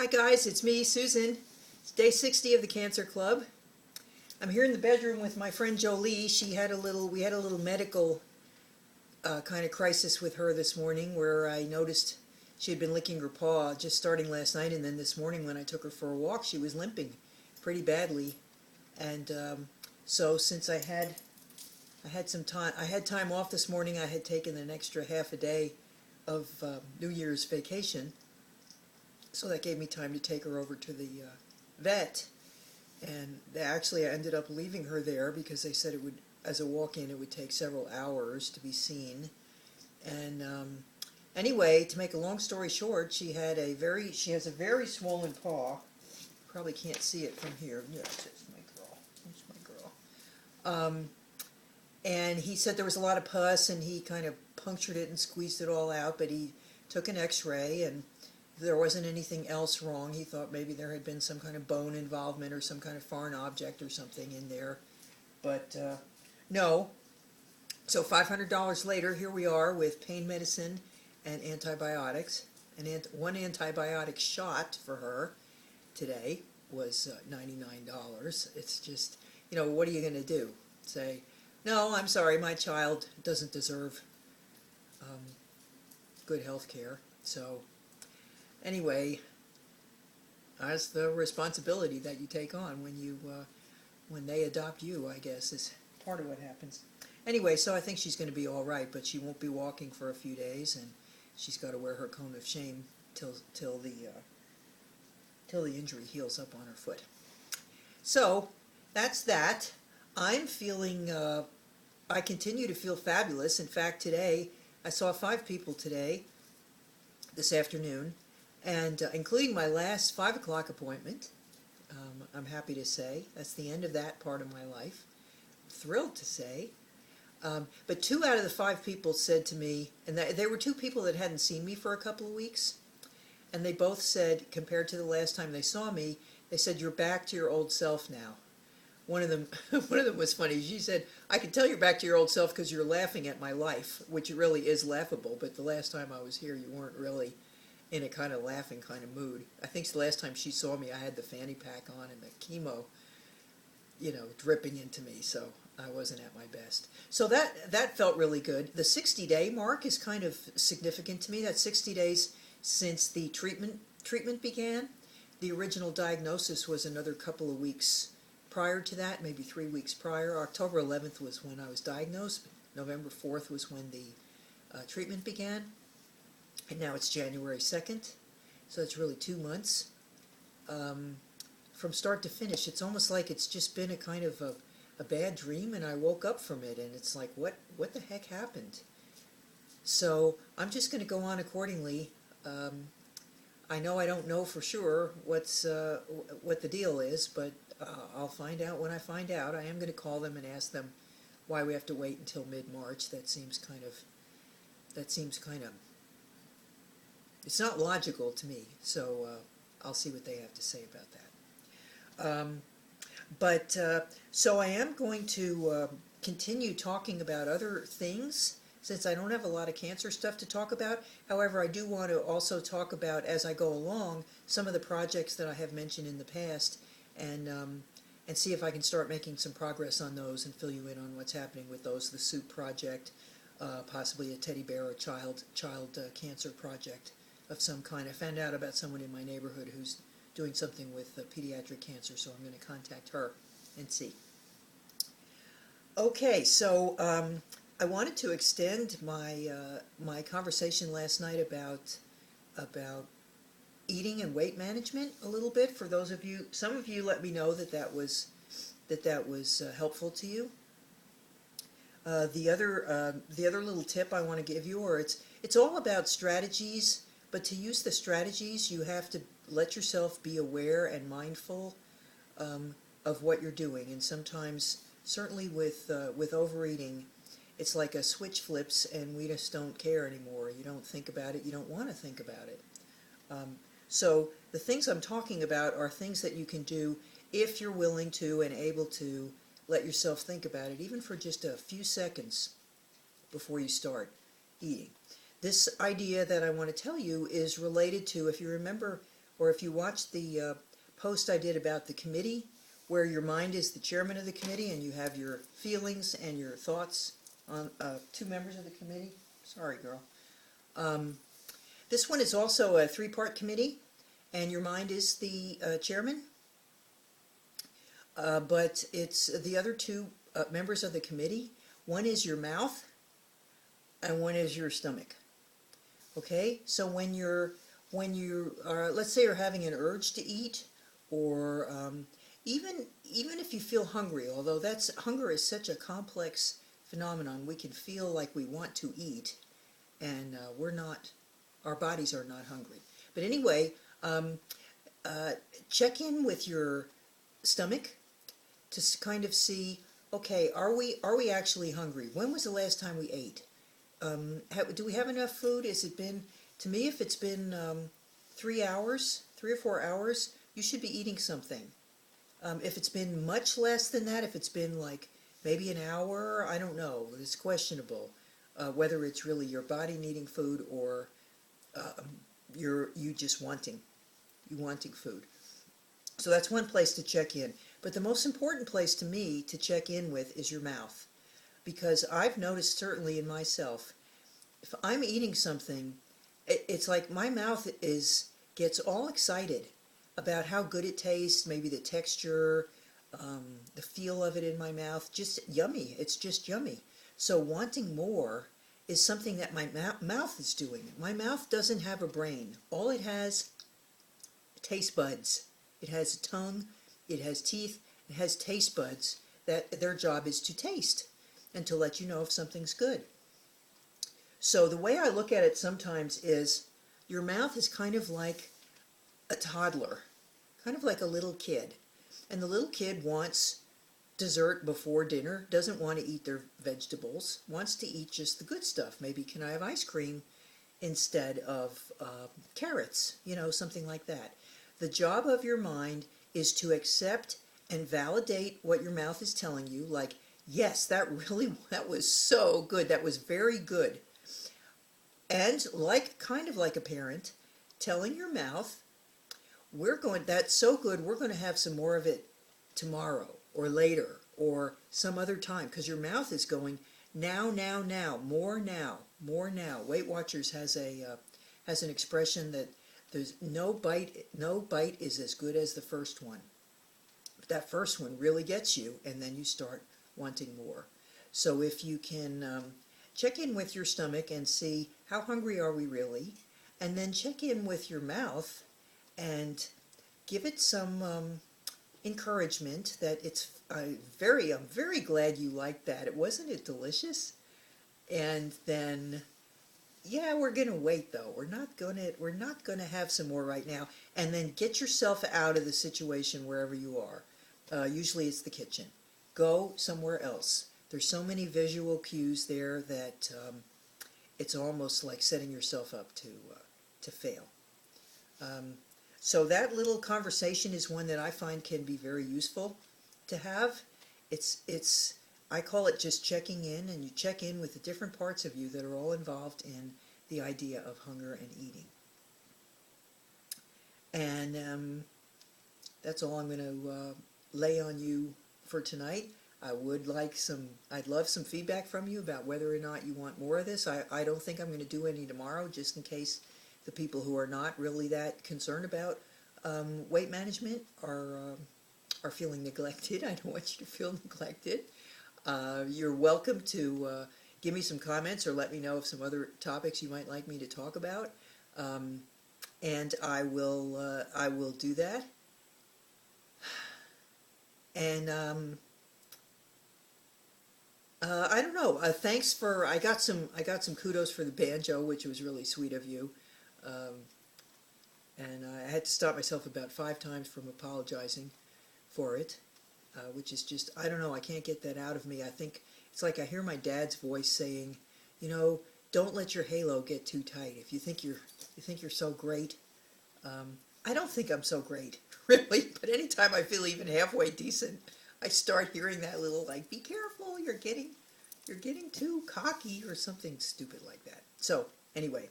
Hi guys, it's me, Susan. It's day 60 of the Cancer Club. I'm here in the bedroom with my friend Jolie. We had a little medical kind of crisis with her this morning where I noticed she had been licking her paw just starting last night, and then this morning when I took her for a walk she was limping pretty badly. And so since I had time off this morning. I had taken an extra half a day of New Year's vacation. So that gave me time to take her over to the vet, and actually I ended up leaving her there because they said it would, as a walk-in, it would take several hours to be seen. And anyway, to make a long story short, she has a very swollen paw. Probably can't see it from here. Yes, it's my girl. It's my girl. And he said there was a lot of pus, and he kind of punctured it and squeezed it all out, but he took an x-ray, and there wasn't anything else wrong. He thought maybe there had been some kind of bone involvement or some kind of foreign object or something in there, but no. So $500 later, here we are with pain medicine and antibiotics. One antibiotic shot for her today was $99. It's just, what are you going to do? Say, no, I'm sorry, my child doesn't deserve good health care. So anyway, that's the responsibility that you take on when they adopt you, I guess, is part of what happens. Anyway, so I think she's going to be all right, but she won't be walking for a few days, and she's got to wear her cone of shame till the injury heals up on her foot. So that's that. I'm feeling. I continue to feel fabulous. In fact, today I saw 5 people today, this afternoon. And including my last 5 o'clock appointment. I'm happy to say that's the end of that part of my life. I'm thrilled to say. But 2 out of the 5 people said to me, and there were 2 people that hadn't seen me for a couple of weeks, and they both said, compared to the last time they saw me, they said, "You're back to your old self now." One of them was funny. She said, "I can tell you're back to your old self because you're laughing at my life," which really is laughable, but the last time I was here you weren't really in a kind of laughing kind of mood. I think the last time she saw me I had the fanny pack on and the chemo, dripping into me, so I wasn't at my best. So that felt really good. The 60-day mark is kind of significant to me. That's 60 days since the treatment began. The original diagnosis was another couple of weeks prior to that, maybe 3 weeks prior. October 11th was when I was diagnosed. November 4th was when the treatment began. And now it's January 2nd, so it's really 2 months. From start to finish, it's almost like it's just been a kind of a bad dream, and I woke up from it, and it's like, what the heck happened? So I'm just going to go on accordingly. I know I don't know for sure what the deal is, but I'll find out when I find out. I am going to call them and ask them why we have to wait until mid-March. That seems kind of it's not logical to me, so I'll see what they have to say about that. So I am going to continue talking about other things, since I don't have a lot of cancer stuff to talk about. However, I do want to also talk about, as I go along, some of the projects that I have mentioned in the past, and see if I can start making some progress on those and fill you in on what's happening with those. The soup project, possibly a teddy bear or child cancer project of some kind. I found out about someone in my neighborhood who's doing something with pediatric cancer, so I'm going to contact her and see. Okay, so I wanted to extend my conversation last night about eating and weight management a little bit. For those of you, some of you let me know that was helpful to you. The other little tip I want to give you, or it's all about strategies. But to use the strategies, you have to let yourself be aware and mindful of what you're doing. And sometimes, certainly with overeating, it's like a switch flips and we just don't care anymore. You don't think about it. You don't want to think about it. So the things I'm talking about are things that you can do if you're willing to and able to let yourself think about it, even for just a few seconds before you start eating. This idea that I want to tell you is related to, if you remember or if you watched the post I did about the committee, where your mind is the chairman of the committee and you have your feelings and your thoughts on two members of the committee. Sorry, girl. This one is also a three-part committee, and your mind is the chairman, but it's the other two members of the committee. One is your mouth, and one is your stomach. Okay, so when you are, let's say you're having an urge to eat, or even if you feel hungry, although hunger is such a complex phenomenon, we can feel like we want to eat, and our bodies are not hungry. But anyway, check in with your stomach to kind of see, okay, are we actually hungry? When was the last time we ate? Do we have enough food? To me, if it's been 3 hours, 3 or 4 hours, you should be eating something. If it's been much less than that, if it's been like maybe an hour, I don't know. It's questionable whether it's really your body needing food or you just wanting food. So that's one place to check in. But the most important place to me to check in with is your mouth. Because I've noticed certainly in myself, if I'm eating something, it's like my mouth gets all excited about how good it tastes, maybe the texture, the feel of it in my mouth, just yummy. It's just yummy. So wanting more is something that my mouth is doing. My mouth doesn't have a brain. All it has, taste buds. It has a tongue, it has teeth, it has taste buds that their job is to taste and to let you know if something's good. So the way I look at it sometimes is your mouth is kind of like a toddler, kind of like a little kid. And the little kid wants dessert before dinner, doesn't want to eat their vegetables, wants to eat just the good stuff. Maybe can I have ice cream instead of carrots, something like that. The job of your mind is to accept and validate what your mouth is telling you, like, yes, that was so good, that was very good. And kind of like a parent, telling your mouth, that's so good, we're going to have some more of it tomorrow, or later, or some other time, because your mouth is going, now, more now, more now. Weight Watchers has an expression that there's no bite is as good as the first one. But that first one really gets you, and then you start wanting more. So if you can check in with your stomach and see how hungry are we really, and then check in with your mouth and give it some encouragement that I'm very glad you liked that. Wasn't it delicious? And then, yeah, we're gonna wait though. We're not gonna have some more right now. And then get yourself out of the situation wherever you are. Usually it's the kitchen. Go somewhere else. There's so many visual cues there that it's almost like setting yourself up to fail. So that little conversation is one that I find can be very useful to have. I call it just checking in, and you check in with the different parts of you that are all involved in the idea of hunger and eating. And that's all I'm going to lay on you for tonight. I'd love some feedback from you about whether or not you want more of this. I don't think I'm going to do any tomorrow, just in case the people who are not really that concerned about weight management are feeling neglected. I don't want you to feel neglected. You're welcome to give me some comments or let me know of some other topics you might like me to talk about, and I will do that. And I don't know. Thanks for I got some kudos for the banjo, which was really sweet of you. And I had to stop myself about 5 times from apologizing for it, which is just, I don't know, I can't get that out of me. I think it's like I hear my dad's voice saying, don't let your halo get too tight. If you think you're so great, I don't think I'm so great, really. But anytime I feel even halfway decent, I start hearing that little like, be careful, you're getting too cocky or something stupid like that. So anyway.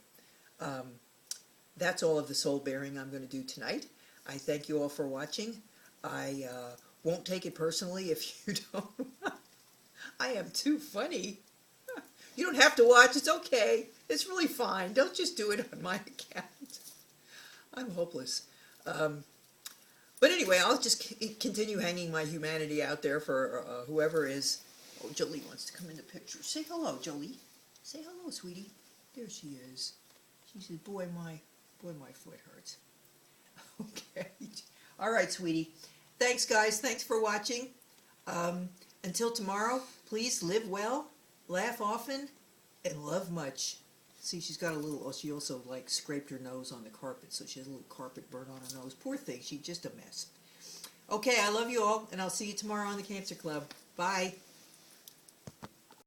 that's all of the soul bearing I'm going to do tonight. I thank you all for watching. I won't take it personally if you don't. I am too funny. You don't have to watch. It's okay. It's really fine. Don't just do it on my account. I'm hopeless. But anyway, I'll just continue hanging my humanity out there for whoever is. Oh, Jolie wants to come in the picture. Say hello, Jolie. Say hello, sweetie. There she is. She says, boy, my foot hurts. Okay. All right, sweetie. Thanks, guys. Thanks for watching. Until tomorrow, please live well, laugh often, and love much. See, she's got a little, she also like scraped her nose on the carpet, so she has a little carpet burn on her nose. Poor thing, she's just a mess. Okay, I love you all, and I'll see you tomorrow on the Cancer Club. Bye.